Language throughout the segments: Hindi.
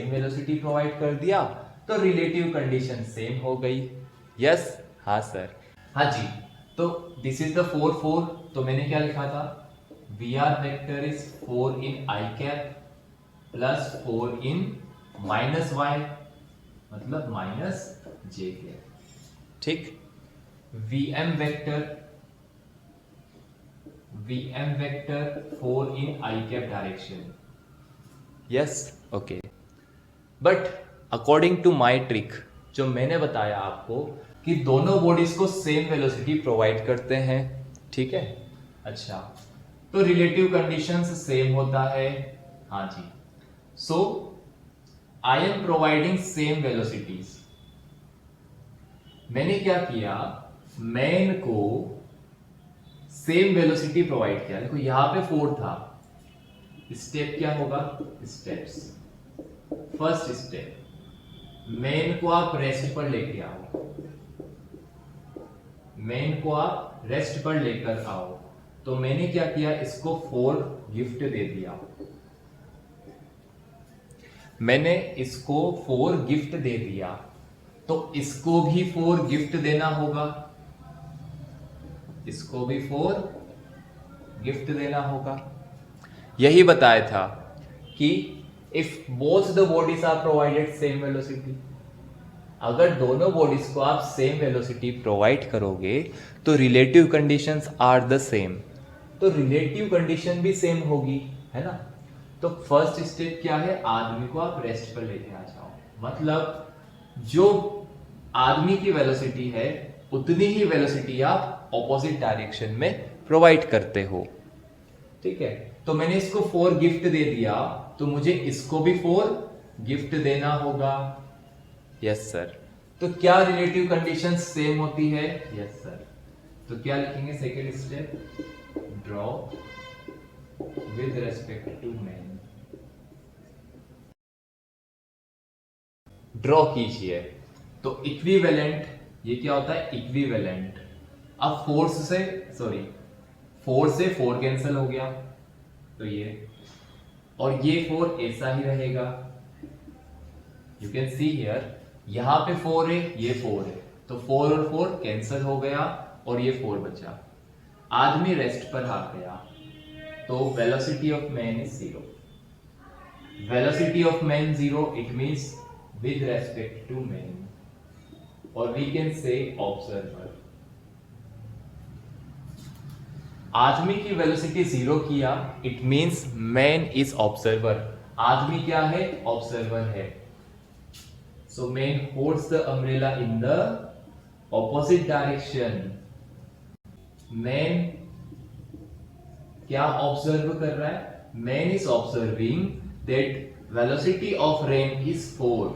सेम वेलोसिटी प्रोवाइड कर दिया तो रिलेटिव कंडीशन सेम हो गई। यस, हाँ सर। हाँ जी, तो दिस इज द 4 4, तो मैंने क्या लिखा था, V R vector is 4 in i cap plus 4 in minus y, मतलब माइनस जे कैप। ठीक, VM vector 4 in i cap direction. Yes, okay. But according to my trick, जो मैंने बताया आपको कि दोनों बॉडीज को सेम वेलोसिटी प्रोवाइड करते हैं, ठीक है। अच्छा, तो रिलेटिव कंडीशंस सेम होता है। हाँ जी, so I am providing same velocities. मैंने क्या किया, मैन को सेम वेलोसिटी प्रोवाइड किया। देखो यहां पे 4 था, स्टेप क्या होगा, स्टेप्स। फर्स्ट स्टेप, मेन को आप रेस्ट पर लेके आओ, मेन को आप रेस्ट पर लेकर आओ। तो मैंने क्या किया, इसको 4 गिफ्ट दे दिया, मैंने इसको 4 गिफ्ट दे दिया, तो इसको भी 4 गिफ्ट देना होगा, इसको भी 4 गिफ्ट देना होगा। यही बताया था कि if both the bodies are provided same velocity, अगर दोनों बॉडीज को आप सेम वेलोसिटी प्रोवाइड करोगे तो relative conditions are the same, तो रिलेटिव कंडीशन भी सेम होगी, है ना। तो फर्स्ट स्टेप क्या है, आदमी को आप रेस्ट पर लेके आ जाओ, मतलब जो आदमी की वेलोसिटी है उतनी ही वेलोसिटी आप ऑपोजिट डायरेक्शन में प्रोवाइड करते हो, ठीक है। तो मैंने इसको 4 गिफ्ट दे दिया, तो मुझे इसको भी 4 गिफ्ट देना होगा। Yes sir. तो क्या रिलेटिव कंडीशन सेम होती है, यस सर। तो क्या लिखेंगे, second step, draw with respect to man, draw कीजिए। तो इक्विवेलेंट, ये क्या होता है, इक्विवेलेंट। अब फोर्स से 4 कैंसिल हो गया, तो ये और ये 4 ऐसा ही रहेगा। यू कैन सी हियर, यहां पे 4 है, ये 4 है, तो 4 और 4 कैंसिल हो गया और ये 4 बचा। आदमी रेस्ट पर आ गया, तो velocity of man is 0। Velocity of man 0, it means with respect to man, और वी कैन से ऑब्जर्वर। आदमी की वेलोसिटी 0 किया, it means man is observer. आदमी क्या है, ऑब्जर्वर है। So man holds the umbrella in the opposite direction. Man क्या ऑब्जर्व कर रहा है, man is observing that velocity of rain is 4।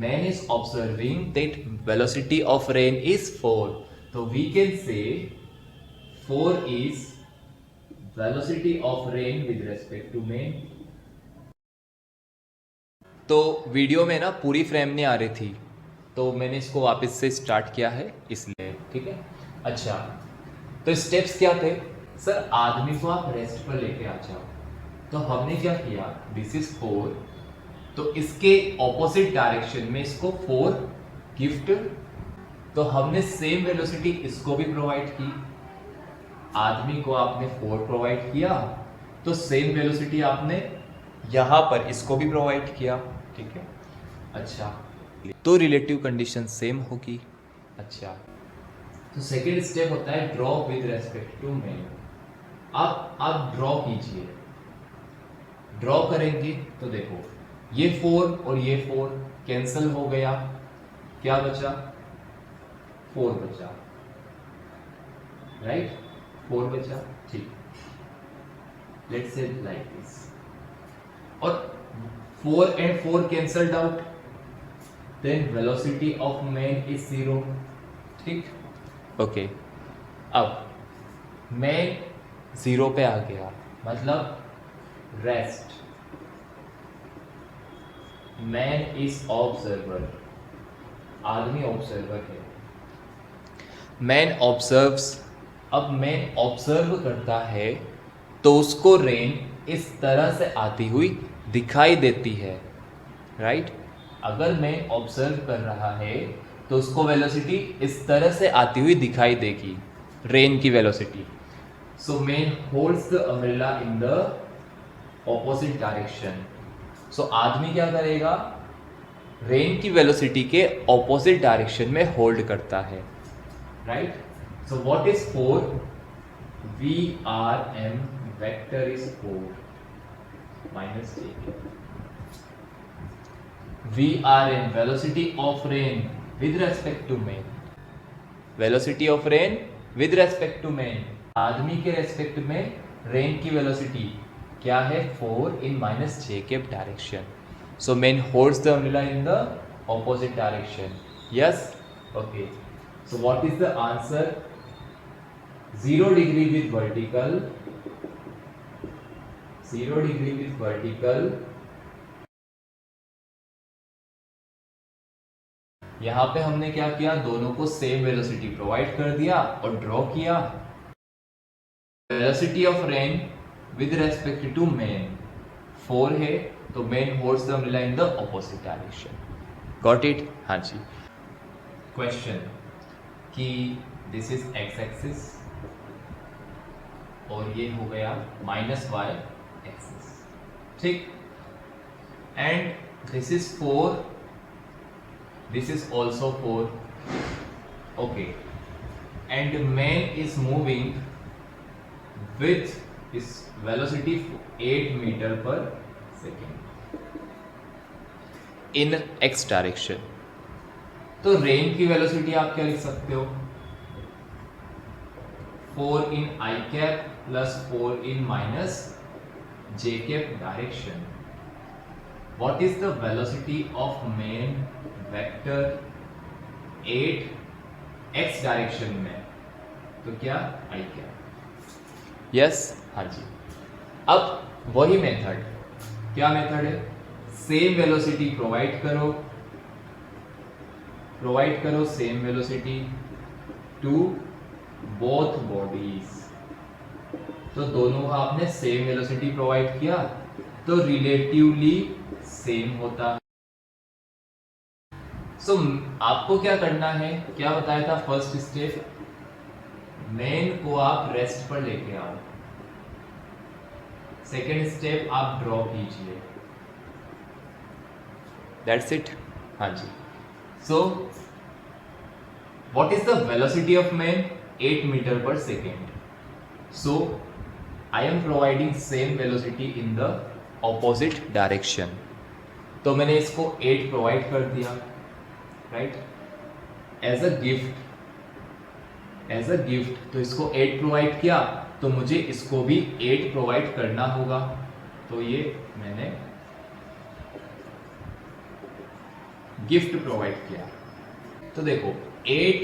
Man is observing that velocity of rain is 4, तो वी कैन से 4 is velocity of rain with respect to man। तो वीडियो में ना पूरी फ्रेम नहीं आ रही थी, तो मैंने इसको वापस से स्टार्ट किया है इसलिए, ठीक है। अच्छा, तो स्टेप्स क्या थे सर, आदमी को आप रेस्ट पर लेके आ जाओ। तो हमने क्या किया, दिस इज 4, तो इसके ऑपोजिट डायरेक्शन में इसको 4 गिफ्ट, तो हमने सेम वेलोसिटी इसको भी प्रोवाइड की। आदमी को आपने 4 प्रोवाइड किया, तो सेम वेलोसिटी आपने यहां पर इसको भी प्रोवाइड किया, ठीक है। अच्छा, तो रिलेटिव कंडीशन सेम होगी। अच्छा, तो सेकेंड स्टेप होता है draw with respect to man. आप ड्रॉ कीजिए, ड्रॉ करेंगे तो देखो ये 4 और ये 4 कैंसिल हो गया, क्या बचा, 4 बचा, राइट, 4 बचा, ठीक। लेट्स से लाइक दिस, और 4 and 4 cancelled out, then velocity of man is 0, ठीक, ओके। अब मैन 0 पे आ गया, मतलब रेस्ट, मैन इज ऑब्जर्वर, आदमी ऑब्जर्वर है। मैन ऑब्जर्व्स, अब मैन ऑब्जर्व करता है तो उसको रेन इस तरह से आती हुई दिखाई देती है, राइट। अगर मैं ऑब्जर्व कर रहा है तो उसको वेलोसिटी इस तरह से आती हुई दिखाई देगी, रेन की velocity. So man holds the umbrella in the opposite direction. So आदमी क्या करेगा, रेन की वेलोसिटी के ऑपोजिट डायरेक्शन में होल्ड करता है, right. So what is 4? VRM vector is 4 minus j। VRM velocity of rain with respect to man, velocity of rain with respect to man, आदमी के रेस्पेक्ट में रेन की वेलोसिटी क्या है, 4 इन माइनस j के direction. So man holds the umbrella in the opposite direction. Yes, okay. So what is the answer? 0 degree with vertical, 0 degree with vertical. यहां पे हमने क्या किया, दोनों को सेम वेलोसिटी प्रोवाइड कर दिया और ड्रॉ किया। Velocity of rain with respect to man 4 है, तो man holds the umbrella in the opposite direction. Got it? हाँ जी। क्वेश्चन कि दिस इज एक्स एक्सिस और ये हो गया माइनस वाई एक्सिस, ठीक। And this is 4, this is also 4, okay, and man is moving with his velocity 8 meter per second in x direction। तो रेन की वेलोसिटी आप क्या लिख सकते हो, 4 in i cap plus 4 in minus j cap direction। What is the velocity of man vector 8 x direction में? तो क्या, i क्या? यस, हाँ जी। अब वही मेथड, क्या मेथड है, सेम वेलोसिटी प्रोवाइड करो same velocity to both bodies. तो दोनों का आपने सेम वेलोसिटी प्रोवाइड किया तो रिलेटिवली सेम होता है। सो आपको क्या करना है, क्या बताया था फर्स्ट स्टेप, मैन को आप रेस्ट पर लेके आओ। सेकेंड स्टेप आप ड्रॉ कीजिए, दैट्स इट। हाँ जी। So what is the velocity of man? 8 metre per second. So I am providing same velocity in the opposite direction. तो मैंने इसको 8 प्रोवाइड कर दिया, राइट, एज अ गिफ्ट। तो इसको 8 प्रोवाइड किया तो मुझे इसको भी 8 प्रोवाइड करना होगा। तो ये मैंने गिफ्ट प्रोवाइड किया। तो देखो 8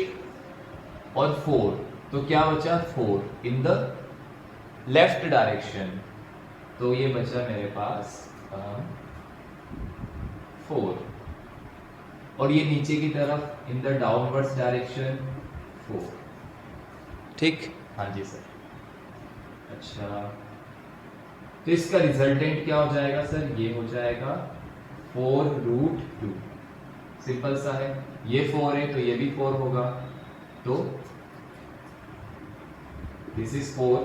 और 4, तो क्या बचा, 4 इन द लेफ्ट डायरेक्शन। तो ये बचा मेरे पास 4, और ये नीचे की तरफ इन द डाउनवर्ड्स डायरेक्शन 4, ठीक। हाँ जी सर। अच्छा, तो इसका रिजल्टेंट क्या हो जाएगा सर? ये हो जाएगा 4√2। सिंपल सा है, ये 4 है तो ये भी 4 होगा, तो दिस इज 4।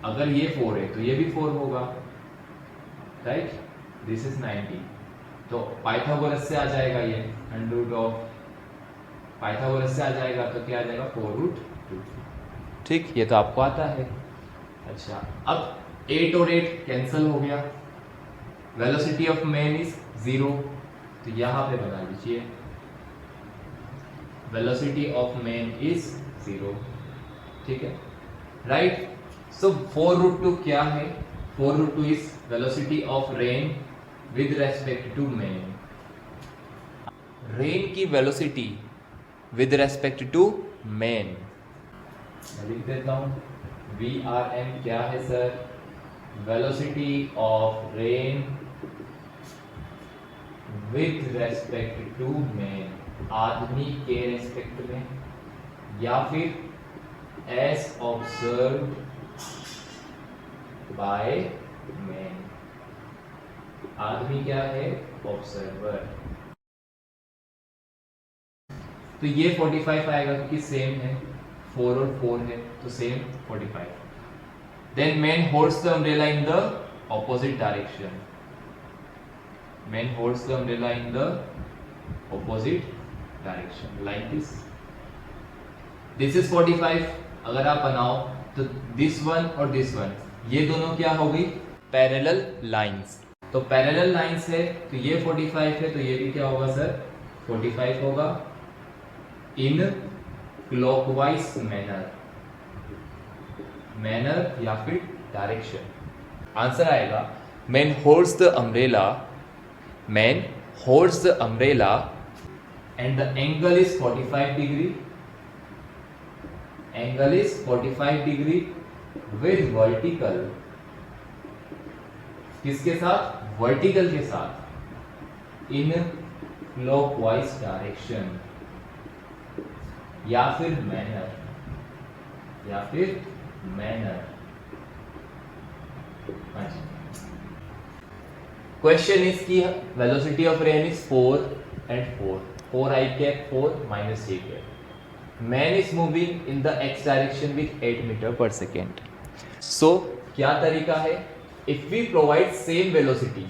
अगर ये 4 है तो ये भी 4 होगा, राइट। This is 90। तो पाइथागोरस से आ जाएगा, ये अंडर ऑफ पाइथागोरस से आ जाएगा, तो क्या आ जाएगा, 4√2, ठीक। ये तो आपको आता है। अच्छा, अब 8 और 8 कैंसिल हो गया, वेलोसिटी ऑफ मैन इज 0, तो यहां पे बना लीजिए वेलोसिटी ऑफ मैन इज 0, ठीक है, राइट। सो 4√2 क्या है? 4√2 is velocity of rain with respect to man. Rain की velocity with respect to man लिख देता हूं, VRM क्या है sir? Velocity of rain with respect to man, आदमी के रेस्पेक्ट में, या फिर एज ऑब्जर्व्ड बाय मैन। आदमी क्या है? ऑब्जर्वर। तो ये 45 आएगा क्योंकि सेम है, 4 और 4 है तो same 45। Then man holds the umbrella in the opposite direction. Man holds the umbrella in the opposite direction like this. This is 45। अगर आप बनाओ तो दिस वन और दिस वन, ये दोनों क्या होगी, पैरेलल लाइंस। तो पैरेलल लाइंस है तो ये 45 है तो ये भी क्या होगा सर, 45 होगा इन क्लॉकवाइज मैनर या फिर डायरेक्शन। आंसर आएगा man holds the umbrella, man holds the umbrella and the angle is 45 degree, angle is 45 degree with vertical. किसके साथ, वर्टिकल के साथ, इन क्लॉकवाइज डायरेक्शन या फिर मैनर, या फिर मैनर। क्वेश्चन इज की velocity of rain is 4 and 4, 4 I cap 4 minus j cap. Man is moving in the x direction with 8 meter per second. So क्या तरीका है, if we provide same velocity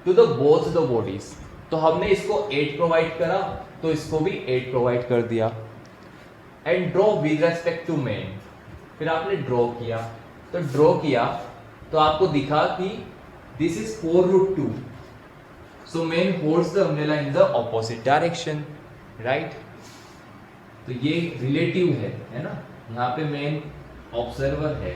to the both the bodies, तो हमने इसको 8 प्रोवाइड करा तो इसको भी 8 प्रोवाइड कर दिया। And draw with respect to man, फिर आपने ड्रॉ किया तो आपको दिखा कि this is 4√2, so man holds the umbrella in the opposite direction, right. तो ये रिलेटिव है ना, यहाँ पे मैन ऑब्जर्वर है